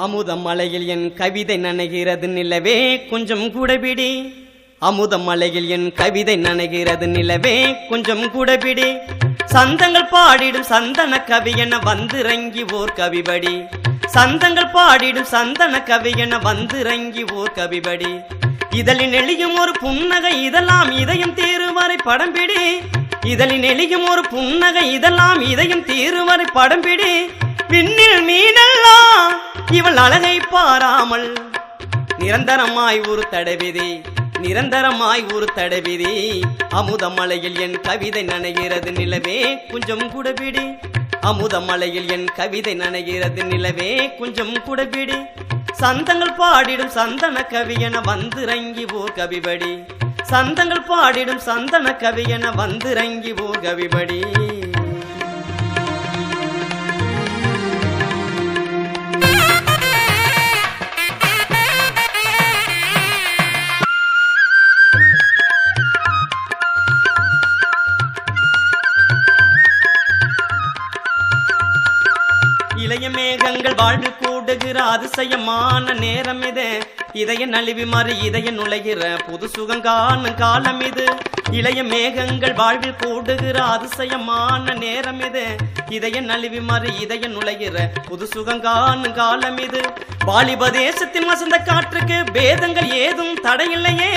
அமுதம் மலையில் என் கவிதை நனைகிறது நிலவே கொஞ்சம் கூடபிடி. அமுதம் மலையில் என் கவிதை நனைகிறது நிலவே கொஞ்சம் கூடபிடி. சந்தங்கள் பாடிடும் சந்தன கவி என வந்திறங்கி ஓர் கவிபடி. சந்தங்கள் பாடிடும் சந்தன கவி என வந்திறங்கி ஓர் கவிபடி. இதழின் எளியும் ஒரு புன்னகை இதெல்லாம் இதயம் தீருவரை படம்பிடி. இதழின் எளியும் ஒரு புன்னகை இதெல்லாம் இதயம் தீருவரை படம்பிடி. விண்ணில் மீனெல்லாம் இவள் அழகை பாராமல் நிரந்தரமாய் ஒரு தடவிதி. நிரந்தரமாய் ஒரு தடவிதி. அமுதம் மலையில் என் கவிதை நனைகிறது நிலவே கொஞ்சம் கூடபிடி. அமுதம் மலையில் என் கவிதை நனைகிறது நிலவே கொஞ்சம் கூடபிடி. சந்தங்கள் பாடிடும் சந்தன கவி என வந்திறங்கி ஓர் கவிபடி. சந்தங்கள் பாடிடும் சந்தன கவி என வந்திறங்கி ஓர் கவிபடி. இளைய மேகங்கள் வாழ்வு கூடுகிற அதிசயமான நேரம் இது. இதய நலிவி மாறி இதய நுழைகிற புது சுகங்கான காலம் இது. இளைய மேகங்கள் வாழ்வில் கூடுகிற அதிசயமான நேரம் இது. இதய நலிவி மாறி இதய நுழைகிற புது சுகங்கான காலம் இது. வாலிப தேசத்தின் வசந்த காற்றுக்கு பேதங்கள் ஏதும் தடையில்லையே.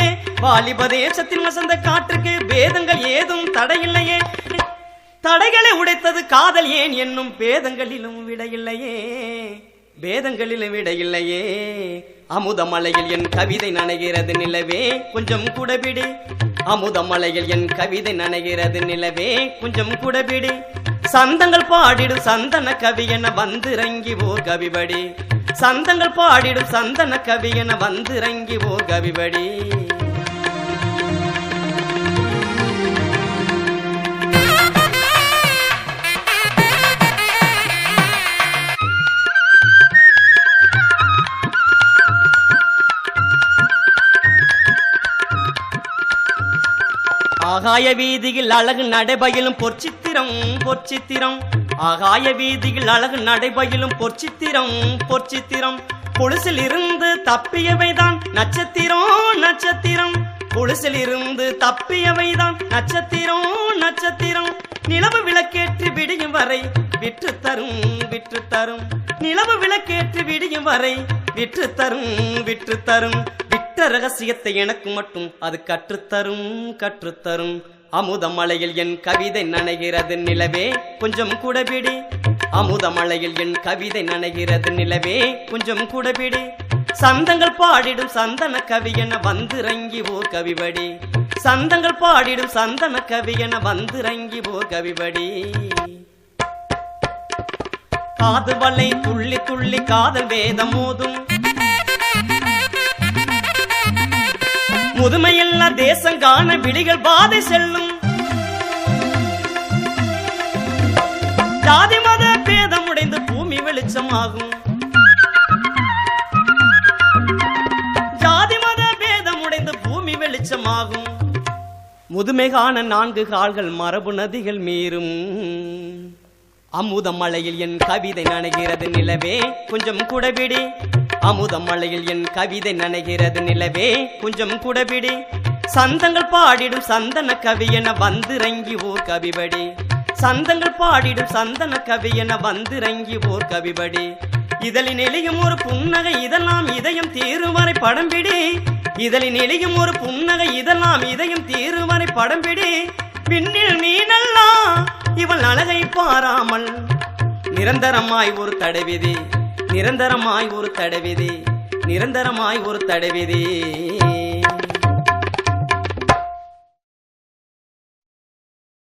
வாலிப தேசத்தின் வசந்த காற்றுக்கு பேதங்கள் ஏதும் தடையில்லையே. தடைகளை உடைத்தது காதல் ஏன் என்னும் பேதங்களிலும் விடையில்லையே. பேதங்களிலும் விடையில்லையே. அமுதம் மலையில் என் கவிதை நனைகிறது நிலவே கொஞ்சம் கூடபிடி. அமுதம் மலையில் என் கவிதை நனைகிறது நிலவே கொஞ்சம் கூடபிடி. சந்தங்கள் பாடிடும் சந்தன கவி என வந்திறங்கி ஓர் கவிபடி. சந்தங்கள் பாடிடும் சந்தன கவி என வந்திறங்கி ஓர் கவிபடி. ஆகாய வீதியில் அழகு நடைபயிலும் பொற்சித்திரம் பொற்சித்திரம். ஆகாய வீதியில் அழகு நடைபயிலும் பொற்சித்திரம் பொற்சித்திரம். பொழுசில் இருந்து தப்பியவைதான் நட்சத்திரம் நட்சத்திரம். பொழுசில் இருந்து தப்பியவைதான் நட்சத்திரம் நட்சத்திரம். நிலவு விளக்கேற்றி விடியும் வரை விற்று தரும் விற்று தரும். நிலவு விளக்கேற்றி விடியும் வரை விற்று தரும் விற்று தரும். ரகசியத்தை எனக்கு மட்டும் அது கற்றுத்தரும் கற்றுத்தரும். அமுதம் மலையில் என் கவிதை நனைகிறது நிலவே கொஞ்சம் கூடபிடி. அமுதம் மலையில் என் கவிதை நனைகிறது நிலவே கொஞ்சம் கூடபிடி. சந்தங்கள் பாடிடும் சந்தன கவி என வந்திறங்கி ஓர் கவிபடி. சந்தங்கள் பாடிடும் சந்தன கவி என வந்திறங்கி ஓர் கவிபடி. காது வலை துள்ளி துள்ளி காதல் வேதம் மோதும். முதுமையில்லா தேசங்கான விழிகள் பாதை செல்லும். ஜாதி மத பேதம் உடைந்து பூமி வெளிச்சமாகும். ஜாதி மத பேதம் உடைந்து பூமி வெளிச்சமாகும். முதுமைகான 4 கால்கள் மரபு நதிகள் மீறும். அமுதம் மலையில் என் கவிதை நனைகிறது நிலவே கொஞ்சம் கூடபிடி. அமுதம் மலையில் என் கவிதை நனைகிறது நிலவே கொஞ்சம் கூடபிடி. சந்தங்கள் பாடிடும் சந்தன கவி என வந்திறங்கி ஓர் கவிபடி. சந்தங்கள் பாடிடும் சந்தன கவி என வந்திறங்கி ஓர் கவிபடி. இதழின் எளியும் ஒரு புன்னகை இதெல்லாம் இதயம் தீருவரை படம்பிடி. இதழின் எளியும் ஒரு புன்னகை இதெல்லாம் இதயம் தீருவரை படம்பிடி. விண்ணில் மீனெல்லாம் இவள் அழகை பாராமல் நிரந்தரமாய் ஒரு தடவிதி. நிரந்தரமாய் ஒரு தடவிதி. நிரந்தரமாய் ஒரு தடவிதி.